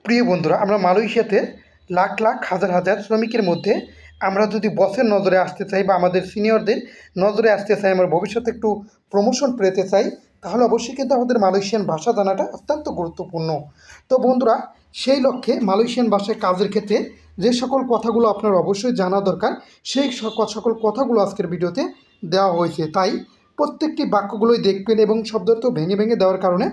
প্রিয় বন্ধুরা, আমরা মালয়েশিয়াতে লাখ লাখ হাজার হাজার শ্রমিকের মধ্যে আমরা যদি বসের নজরে আসতে চাই বা আমাদের সিনিয়রদের নজরে আসতে চাই, আমরা ভবিষ্যতে একটু প্রমোশন পেতে চাই, তাহলে অবশ্যই কিন্তু আমাদের মালয়েশিয়ান ভাষা জানাটা অত্যন্ত গুরুত্বপূর্ণ। তো বন্ধুরা, সেই লক্ষ্যে মালয়েশিয়ান ভাষায় কাজের ক্ষেত্রে যে সকল কথাগুলো আপনার অবশ্যই জানা দরকার, সেই সকল কথাগুলো আজকের ভিডিওতে দেওয়া হয়েছে। তাই প্রত্যেকটি বাক্যগুলোই দেখবেন এবং শব্দার্থ ভেঙে ভেঙে দেওয়ার কারণে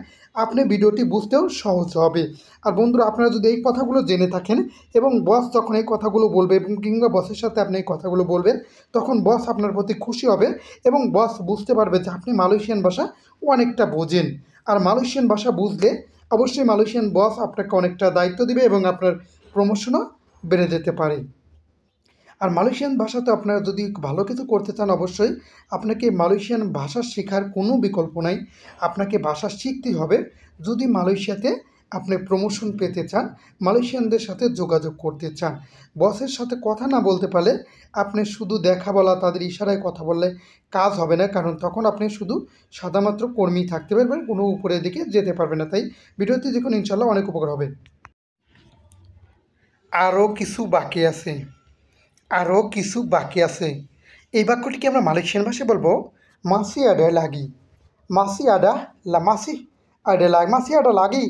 আপনি ভিডিওটি বুঝতেও সহজ হবে। আর বন্ধুরা, আপনারা যদি এই কথাগুলো জেনে থাকেন এবং বস যখন এই কথাগুলো বলবে এবং কিংবা বসের সাথে আপনি এই কথাগুলো বলবেন, তখন বস আপনার প্রতি খুশি হবে এবং বস বুঝতে পারবে যে আপনি মালয়েশিয়ান ভাষা অনেকটা বোঝেন। আর মালয়েশিয়ান ভাষা বুঝলে অবশ্যই মালয়েশিয়ান বস আপনাকে অনেকটা দায়িত্ব দিবে এবং আপনার প্রমোশনও বেড়ে যেতে পারে। আর মালয়েশিয়ান ভাষাতে আপনারা যদি ভালো কিছু করতে চান, অবশ্যই আপনাকে মালয়েশিয়ান ভাষা শেখার কোনো বিকল্প নাই। আপনাকে ভাষা শিখতেই হবে। যদি মালয়েশিয়াতে আপনি প্রমোশন পেতে চান, মালয়েশিয়ানদের সাথে যোগাযোগ করতে চান, বসের সাথে কথা না বলতে পারলে আপনি শুধু দেখা বলা, তাদের ইশারায় কথা বললে কাজ হবে না, কারণ তখন আপনি শুধু সাদামাত্র কর্মী থাকতে পারবেন, কোনো উপরের দিকে যেতে পারবেন না। তাই ভিডিওতে দেখুন, ইনশাল্লাহ অনেক উপকার হবে। আরও কিছু বাকি আছে, আরও কিছু বাকি আছে। এই বাক্যটিকে আমরা মালয়েশিয়ান ভাষায় বলবো মাসি আডা লাগি। মাসি আডা মাসি আডা লাগ মাসি আডা লাগি।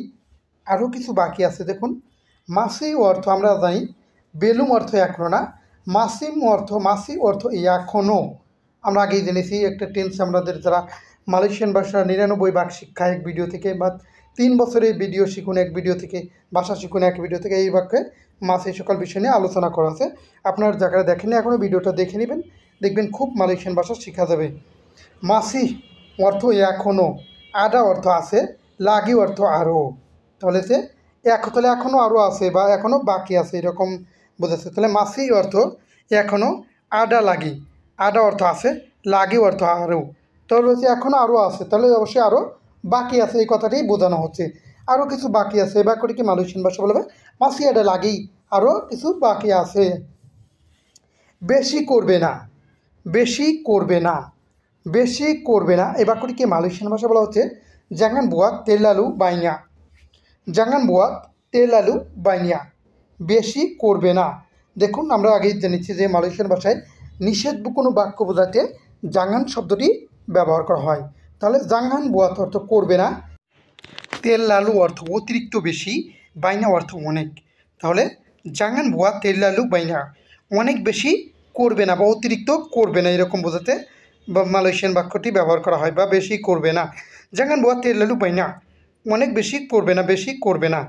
আরও কিছু বাকি আছে। দেখুন, মাসি অর্থ আমরা জানি বেলুম অর্থ এখনো না, মাসি অর্থ এখনও। আমরা আগেই জেনেছি একটা টেন্স আমাদের যারা মালয়েশিয়ান ভাষা 99 ভাগ শিক্ষা এক ভিডিও থেকে বা 3 বছরের ভিডিও শিখুন এক ভিডিও থেকে, ভাষা শিখুন এক ভিডিও থেকে, এই বাক্যে এই সকল বিষয় নিয়ে আলোচনা করা আছে। আপনার যারা দেখেননি এখনও, ভিডিওটা দেখে নেবেন, দেখবেন খুব মালয়েশিয়ান ভাষা শেখা যাবে। মাসি অর্থ এখনও, আডা অর্থ আছে, লাগি অর্থ আরও। তাহলে সে তাহলে এখনও আরও আছে বা এখনও বাকি আছে, এরকম বোঝাচ্ছে। তাহলে মাসি অর্থ এখনও, আডা লাগি, আডা অর্থ আছে, লাগি অর্থ আরও। তাহলে হচ্ছে এখনও আরও আছে, তাহলে অবশ্যই আরও বাকি আছে, এই কথাটাই বোঝানো হচ্ছে। আরও কিছু বাকি আছে, এই বাক্যটিকে মালয়েশিয়ান ভাষা বলবে মাসি আডা লাগি, আরও কিছু বাকি আছে। বেশি করবে না, বেশি করবে না, বেশি করবে না, এই বাক্যটিকে মালয়েশিয়ান ভাষা বলা হচ্ছে জাঙ্গান বুয়াত তেলালু বাইনা। জাঙ্গান বুয়াত তেলালু বাইনিয়া, বেশি করবে না। দেখুন, আমরা আগেই জেনেছি যে মালয়েশিয়ান ভাষায় নিষেধ কোনো বাক্য বোঝাতে জাঙ্গান শব্দটি ব্যবহার করা হয়। তাহলে জাঙ্গান বুয়াত অর্থ করবে না, তেল লালু অর্থ অতিরিক্ত বেশি, বাইনা অর্থ অনেক। তাহলে জাঙ্গান বুয়া তেল লালু বাইনা, অনেক বেশি করবে না বা অতিরিক্ত করবে না, এরকম বোঝাতে বা মালয়েশিয়ান বাক্যটি ব্যবহার করা হয়। বা বেশি করবে না, জাঙ্গান বুয়া তেল লালু বাইনা, অনেক বেশি করবে না, বেশি করবে না।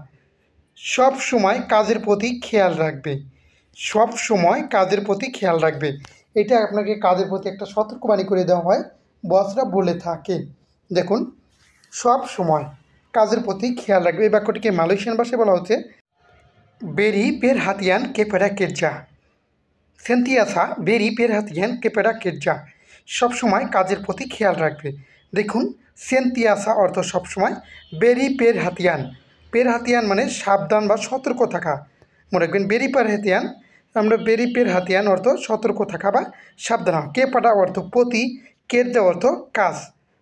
সব সময় কাজের প্রতি খেয়াল রাখবে, সব সময় কাজের প্রতি খেয়াল রাখবে, এটা আপনাকে কাজের প্রতি একটা সতর্কবাণী করে দেওয়া হয়, বসরা বলে থাকে। দেখুন, সব সময় কাজের প্রতি খেয়াল রাখবে, এই বাক্যটিকে মালয়েশিয়ান ভাষায় বলা হচ্ছে বেরি পের হাতিয়ান কেপেরা কেরজা। সেন্তিয়াসা বেরি পের হাতিয়ান কেপেরা কেরজা, সবসময় কাজের প্রতি খেয়াল রাখবে। দেখুন, সেন্তিয়াসা অর্থ সবসময়, বেরি পের হাতিয়ান, পের হাতিয়ান মানে সাবধান বা সতর্ক থাকা। মনে রাখবেন, বেরি পের হাতিয়ান, আমরা বেরি পের হাতিয়ান অর্থ সতর্ক থাকা বা সাবধান হওয়া। কেপাটা অর্থ প্রতি, কেরজা অর্থ কাজ,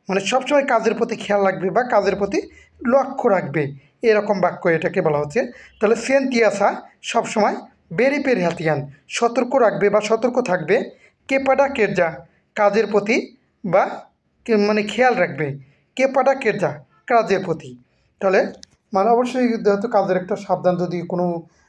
মানে সবসময় কাজের প্রতি খেয়াল রাখবে বা কাজের প্রতি লক্ষ্য রাখবে, এরকম বাক্য এটাকে বলা হচ্ছে। তাহলে সেন্তিয়াসা সবসময়, বেরি পের হাতিয়ান সতর্ক রাখবে বা সতর্ক থাকবে, কেপাডা কেরজা কাজের প্রতি বা মানে খেয়াল রাখবে, কেপাডা কেরজা কাজের প্রতি। তাহলে মানে অবশ্যই যেহেতু কাজের একটা সাবধান, যদি কোনো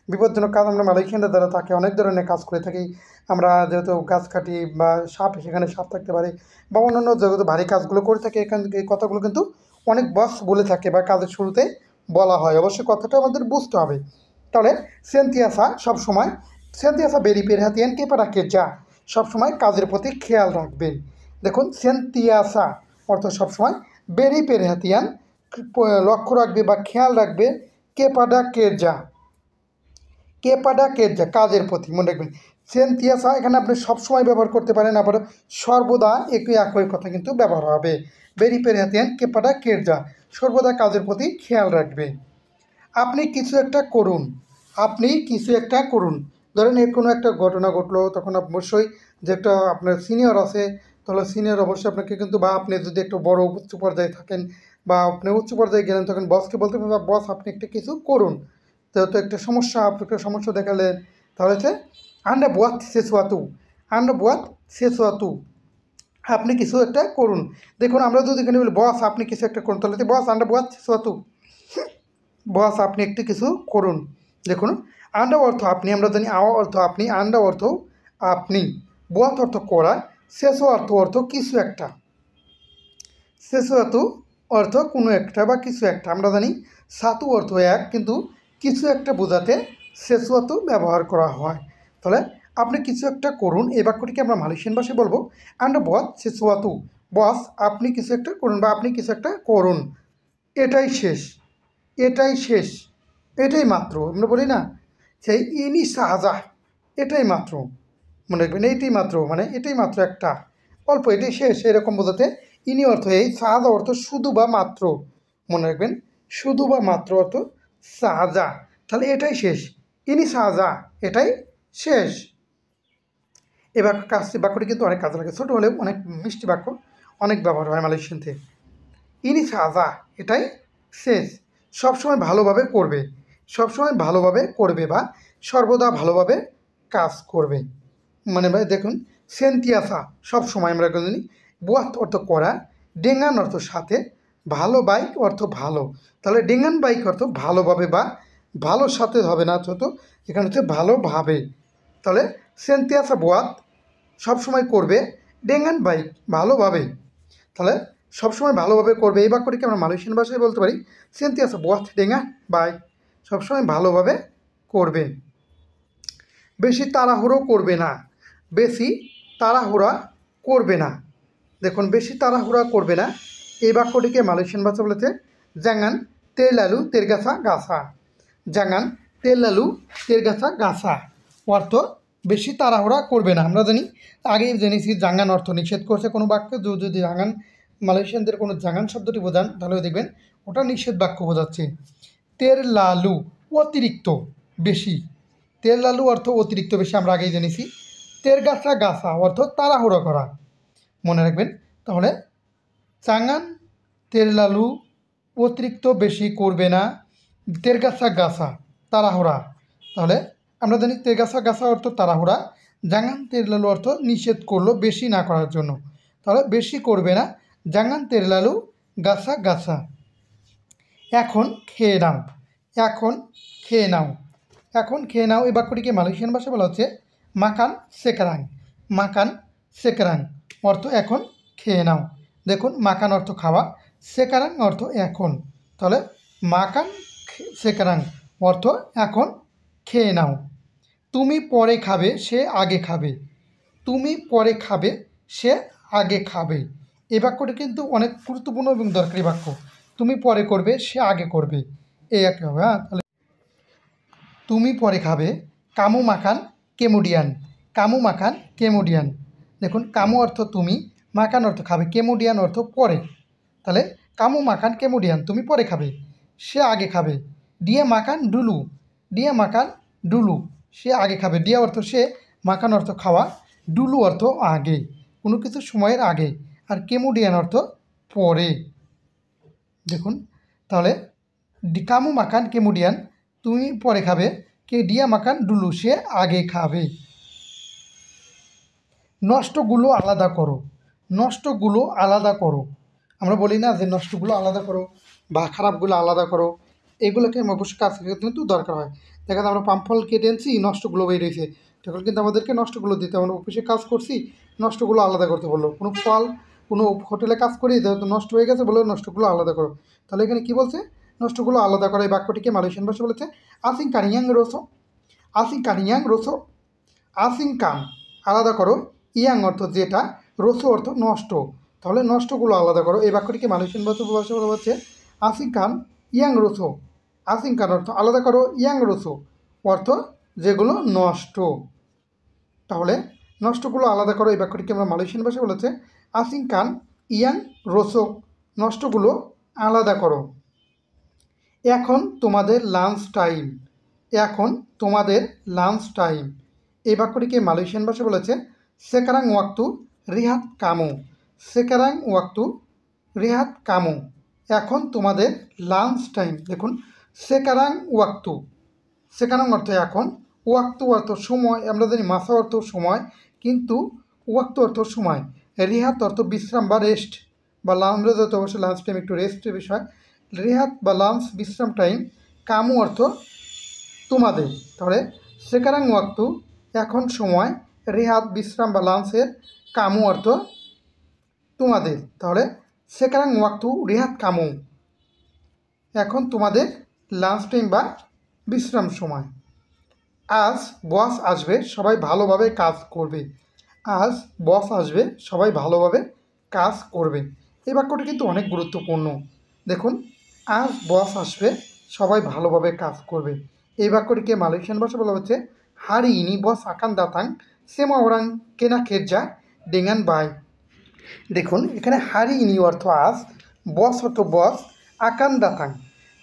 বিপজ্জনক কাজ, আমরা মালয়েশিয়ানদের দ্বারা তাকে অনেক ধরনের কাজ করে থাকি। আমরা যেহেতু গাছ কাটি বা সাপ, সেখানে সাপ থাকতে পারে বা অন্যান্য যেহেতু ভারী কাজগুলো করে থাকি, এখান থেকে এই কথাগুলো কিন্তু অনেক বস বলে থাকে বা কাজের শুরুতে বলা হয়। অবশ্যই কথাটা আমাদের বুঝতে হবে। তাহলে সেন্তিয়াসা সবসময়, সেন্তিয়াসা বেরি পের হাতিয়ান কেপারা কেরজা, সবসময় কাজের প্রতি খেয়াল রাখবেন। দেখুন, সেন্তিয়াসা অর্থ সবসময়, বেরি পের হাতিয়ান লক্ষ্য রাখবে বা খেয়াল রাখবে, কেপাডা কেরজা, কেপাডা কেরজা কাজের প্রতি। মনে রাখবেন, সেন্তিয়াসা এখানে আপনি সবসময় ব্যবহার করতে পারেন, আবার সর্বদা একই কথা কিন্তু ব্যবহার হবে। বেরি পের হাতিয়ান কেপাডা কেরজা, সর্বদা কাজের প্রতি খেয়াল রাখবে। আপনি কিছু একটা করুন, আপনি কিছু একটা করুন। ধরেন এর কোনো একটা ঘটনা ঘটলো, তখন অবশ্যই যে একটা আপনার সিনিয়র আছে, তাহলে সিনিয়র অবশ্যই আপনাকে কিন্তু, বা আপনি যদি একটু বড় উচ্চ পর্যায়ে থাকেন বা আপনি উচ্চ পর্যায়ে গেলেন, তখন বসকে বলতে পারবেন বস আপনি একটা কিছু করুন। তো একটা সমস্যা, আপনি একটা সমস্যা দেখালেন, তাহলে হচ্ছে আন্ডা বুয়াত সেসুয়াতু, আন্ডা বুয়াত সেসুয়াতু, আপনি কিছু একটা করুন। দেখুন আমরা যদি এখানে বলি বস আপনি কিছু একটা করুন, তাহলে বস আন্ডা বুয়াত সেসুয়াতু, বস আপনি একটু কিছু করুন। দেখুন আন্ডা অর্থ আপনি, আমরা জানি আওয়া অর্থ আপনি, আন্ডা অর্থ আপনি, বুয়াত অর্থ করা, শেষ অর্থ কিছু একটা, সেসুয়াতু অর্থ কোনো একটা বা কিছু একটা। আমরা জানি সাতু অর্থ এক, কিন্তু কিছু একটা বোঝাতে সেসুয়াতু ব্যবহার করা হয়। তাহলে আপনি কিছু একটা করুন, এই বাক্যটিকে আমরা মালয়েশিয়ান ভাষায় বলবো আন্ডা বস সেসুয়াতু, বস আপনি কিছু একটা করুন বা আপনি কিছু একটা করুন, এটাই শেষ, এটাই শেষ, এটাই মাত্র। আমরা বলি না সেই ইনি সাহাজা, এটাই মাত্র, মনে রাখবেন এইটাই মাত্র, মানে এটাই মাত্র একটা, অল্প, এটাই শেষ, এরকম বোঝাতে ইনি অর্থ এই, সাহাজা অর্থ শুধু বা মাত্র, মনে রাখবেন শুধু বা মাত্র অর্থ সাহাজা। তাহলে এটাই শেষ, ইনি সাহাজা, এটাই শেষ। এবার বাক্যটি কিন্তু অনেক কাজে লাগে, ছোটো হলেও অনেক মিষ্টি বাক্য, অনেক ব্যবহার হয় মালয়েশিয়ানতে। ইনি সাজা, এটাই শেষ, সবসময় ভালোভাবে করবে, সবসময় ভালোভাবে করবে বা সর্বদা ভালোভাবে কাজ করবে। মানে ভাই দেখুন সেন্তিয়াসা সবসময় আমরা জানি, বুয়াত অর্থ করা, ডেঙ্গান অর্থ সাথে, ভালো বাইক অর্থ ভালো, তাহলে ডেঙ্গান বাইক অর্থ ভালোভাবে বা ভালোর সাথে হবে না, তো এখানে হচ্ছে ভালোভাবে। তাহলে সেন্তিয়াসা বুয়াত সবসময় করবে, ডেঙ্গান বাইক ভালোভাবে, তাহলে সবসময় ভালোভাবে করবে, এই বাক্যটিকে আমরা মালয়েশিয়ান ভাষায় বলতে পারি সেন্তিয়াসা বুয়াত ডেঙ্গা বাইক, সবসময় ভালোভাবে করবে। বেশি তাড়াহুড়ো করবে না, বেশি তাড়াহুড়া করবে না। দেখুন বেশি তাড়াহুড়া করবে না, এই বাক্যটিকে মালয়েশিয়ান ভাষা বলেছে জাঙ্গান তেল আলু তেরগাছা গাছা, জাঙ্গান তেল আলু তেরগাছা গাছা, অর্থ বেশি তাড়াহুড়া করবে না। আমরা জানি আগেই জেনেছি জাঙ্গান অর্থ নিষেধ করছে কোনো বাক্য, যদি জাঙ্গান মালয়েশিয়ানদের কোনো জাঙ্গান শব্দটি বোঝান তাহলে দেখবেন ওটা নিষেধ বাক্য বোঝাচ্ছে। তের লালু অতিরিক্ত বেশি, তেল লালু অর্থ অতিরিক্ত বেশি, আমরা আগেই জেনেছি। তের গাছা গাছা অর্থ তাড়াহুড়ো করা, মনে রাখবেন। তাহলে চাঙ্গান তেল লালু অতিরিক্ত বেশি করবে না, তের গাছা গাছা তাড়াহুড়া, তাহলে আমরা জানি তের গাছা গাছা অর্থ তাড়াহুড়া, জাঙ্গান তের লালু অর্থ নিষেধ করলো বেশি না করার জন্য, তাহলে বেশি করবে না, জাঙ্গান তের লালু গাছা গাছা। এখন খেয়ে নাও, এখন খেয়ে নাও, এখন খেয়ে নাও, এই বাক্যটিকে মালয়েশিয়ান ভাষায় বলা হচ্ছে মাকান সেকারাং, মাকান সেকারাং অর্থ এখন খেয়ে নাও। দেখুন মাকান অর্থ খাওয়া, সেকারাং অর্থ এখন, তাহলে মাকান সেকারাং অর্থ এখন খেয়ে নাও। তুমি পরে খাবে সে আগে খাবে, তুমি পরে খাবে সে আগে খাবে, এই বাক্যটি কিন্তু অনেক গুরুত্বপূর্ণ এবং দরকারি বাক্য। তুমি পরে করবে সে আগে করবে, এই একটা হবে। হ্যাঁ, তাহলে তুমি পরে খাবে, কামু মাখান কেমোডিয়ান, কামু মাখান কেমোডিয়ান। দেখুন কামু অর্থ তুমি, মাখান অর্থ খাবে, কেমোডিয়ান অর্থ পরে, তাহলে কামু মাখান কেমোডিয়ান তুমি পরে খাবে, সে আগে খাবে। ডিয়া মাখান ডুলু, ডিয়া মাখান ডুলু সে আগে খাবে, ডিয়া অর্থ সে, মাখান অর্থ খাওয়া, ডুলু অর্থ আগে, কোনো কিছু সময়ের আগে, আর কেমোডিয়ান অর্থ পরে। দেখুন তাহলে কামু মাখান কেমোডিয়ান তুমি পরে খাবে, কে ডিয়া মাখান ডুলু সে আগে খাবে। নষ্টগুলো আলাদা করো, নষ্টগুলো আলাদা করো, আমরা বলি না যে নষ্টগুলো আলাদা করো বা খারাপগুলো আলাদা করো, এগুলোকে অবশ্যই কাজ কিন্তু দরকার হয়। দেখা যায় আমরা পাম ফল কেটে আনছি, নষ্টগুলো বের হয়েছে, তখন কিন্তু আমাদেরকে নষ্টগুলো দিতে, আমরা অফিসে কাজ করছি, নষ্টগুলো আলাদা করতে বললো, কোনো ফল কোনো হোটেলে কাজ করি যেহেতু নষ্ট হয়ে গেছে বলে নষ্টগুলো আলাদা করো, তাহলে এখানে কী বলছে নষ্টগুলো আলাদা করা, এই বাক্যটিকে মালয়েশিয়ান ভাষা বলেছে আসিং কানিয়াং রোসো, আসিং কানিয়াং রোসো, আসিং কান আলাদা করো, ইয়াং অর্থ যেটা, রসো অর্থ নষ্ট, তাহলে নষ্টগুলো আলাদা করো, এই বাক্যটিকে মালয়েশিয়ান ভাষা বলা হচ্ছে আসিং কান ইয়াং রসো, আসিং কান অর্থ আলাদা করো, ইয়াং রসো অর্থ যেগুলো নষ্ট, তাহলে নষ্টগুলো আলাদা করো, এই বাক্যটিকে আমরা মালয়েশিয়ান ভাষা বলেছে আসিং কান ইয়াং রসো, নষ্টগুলো আলাদা করো। এখন তোমাদের লাঞ্চ টাইম, এখন তোমাদের লাঞ্চ টাইম, এই বাক্যটিকে মালয়েশিয়ান ভাষা বলেছে সেকারাং ওয়াক্তু রিহাত কামু, সেকারাং ওয়াক্তু রিহাত কামু, এখন তোমাদের লাঞ্চ টাইম। দেখুন সেকারাং ওয়াক্তু সেকারং অর্থ এখন, ওয়াক্তু অর্থ সময়, আমরা জানি মাসা অর্থ সময়, কিন্তু ওয়াক্তু অর্থ সময়, রিহাত অর্থ বিশ্রাম বা রেস্ট বা আমরা যত অবশ্যই লাঞ্চ টাইম একটু রেস্টের বিষয়, রিহাত বা লাঞ্চ বিশ্রাম টাইম, কামু অর্থ তোমাদের। তাহলে সেকারাং ওয়াক্তু এখন সময়, রেহাত বিশ্রাম বা লাঞ্চের, কামু অর্থ তোমাদের। তাহলে সেকারাং ওয়াক্তু রেহাত কামু এখন তোমাদের লাঞ্চ টাইম বা বিশ্রাম সময়। আজ বস আসবে, সবাই ভালোভাবে কাজ করবে। আজ বস আসবে, সবাই ভালোভাবে কাজ করবে। এই বাক্যটি কিন্তু অনেক গুরুত্বপূর্ণ। দেখুন, আজ বস আসবে, সবাই ভালোভাবে কাজ করবে। এই বাক্যটিকে মালয়েশিয়ান ভাষা বলা হচ্ছে হারি ইনি বস আকান দাতাং সেমা ওরাং কেনা খেরজা ডেঙ্গান বাই। দেখুন, এখানে হারি ইনি অর্থ আজ, বস অর্থ বস, আকান দাতাং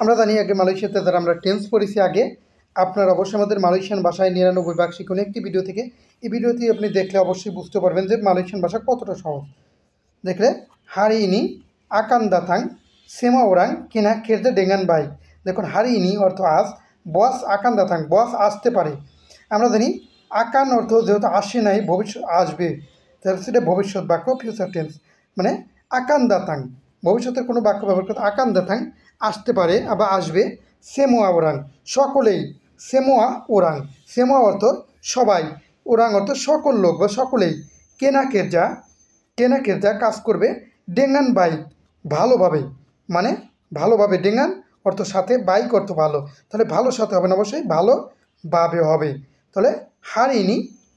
আমরা জানি আগে মালয়েশিয়াতে যারা আমরা টেন্স পড়েছি আগে, আপনার অবশ্যই আমাদের মালয়েশিয়ান ভাষায় 99 ভাগ শিখুন একটি ভিডিও থেকে। এই ভিডিওটি আপনি দেখলে অবশ্যই বুঝতে পারবেন যে মালয়েশিয়ান ভাষা কতটা সহজ। দেখলে হারি ইনি আকান দাতাং সেমা ওরাং কেনা খেরজা ডেঙ্গান বাই। দেখুন, হারি ইনি অর্থ আজ, বস আকান দাতাং বস আসতে পারে। আমরা জানি আকান অর্থ যেহেতু আসে নাই, ভবিষ্যৎ আসবে, তাহলে সেটা ভবিষ্যৎ বাক্য, ফিউচার টেন্স। মানে আকান দাতাং ভবিষ্যতের কোনো বাক্য ব্যবহার করতে, আকান দাতাং আসতে পারে আবার আসবে, সেমোয়া ওরাং সকলেই, সেমোয়া ওরাং, সেমোয়া অর্থ সবাই, ওরাং অর্থ সকল লোক বা সকলেই, কেনা কেরজা কাজ করবে, ডেঙ্গান বাইক ভালোভাবে, মানে ভালোভাবে, ডেঙ্গান অর্থ সাথে, বাইক অর্থ ভালো, তাহলে ভালো সাথে হবে না, অবশ্যই ভালোভাবে হবে। তাহলে হারিনি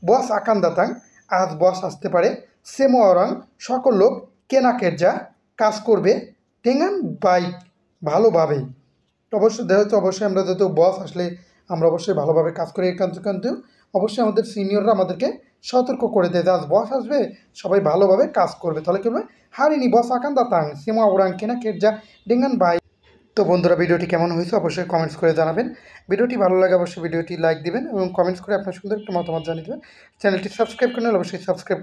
বস আকান দাতাং আজ বস আসতে পারে, সেমো অরাং সকল লোক, কেনা কেরজা কাজ করবে, ডেঙ্গান বাইক ভালোভাবে। অবশ্যই দেখা যাচ্ছে, অবশ্যই আমরা যেহেতু বস আসলে আমরা অবশ্যই ভালোভাবে কাজ করি, কিন্তু অবশ্যই আমাদের সিনিয়ররা আমাদেরকে সতর্ক করে দেয় যে আজ বস আসবে, সবাই ভালোভাবে কাজ করবে। তাহলে কী হবে, হারিনি বস আকান দাতাং সেমা ওরাং কেনা কেরজা ডেঙ্গান বাই। তো বন্ধুরা, ভিডিওটি কেমন হয়েছে অবশ্যই কমেন্টস করে জানাবেন। ভিডিওটি ভালো লাগে অবশ্যই ভিডিওটি লাইক দিবেন এবং কমেন্টস করে আপনার সুন্দর একটা মতামত জানিয়ে দেবেন। চ্যানেলটি সাবস্ক্রাইব করে নিলে অবশ্যই সাবস্ক্রাইব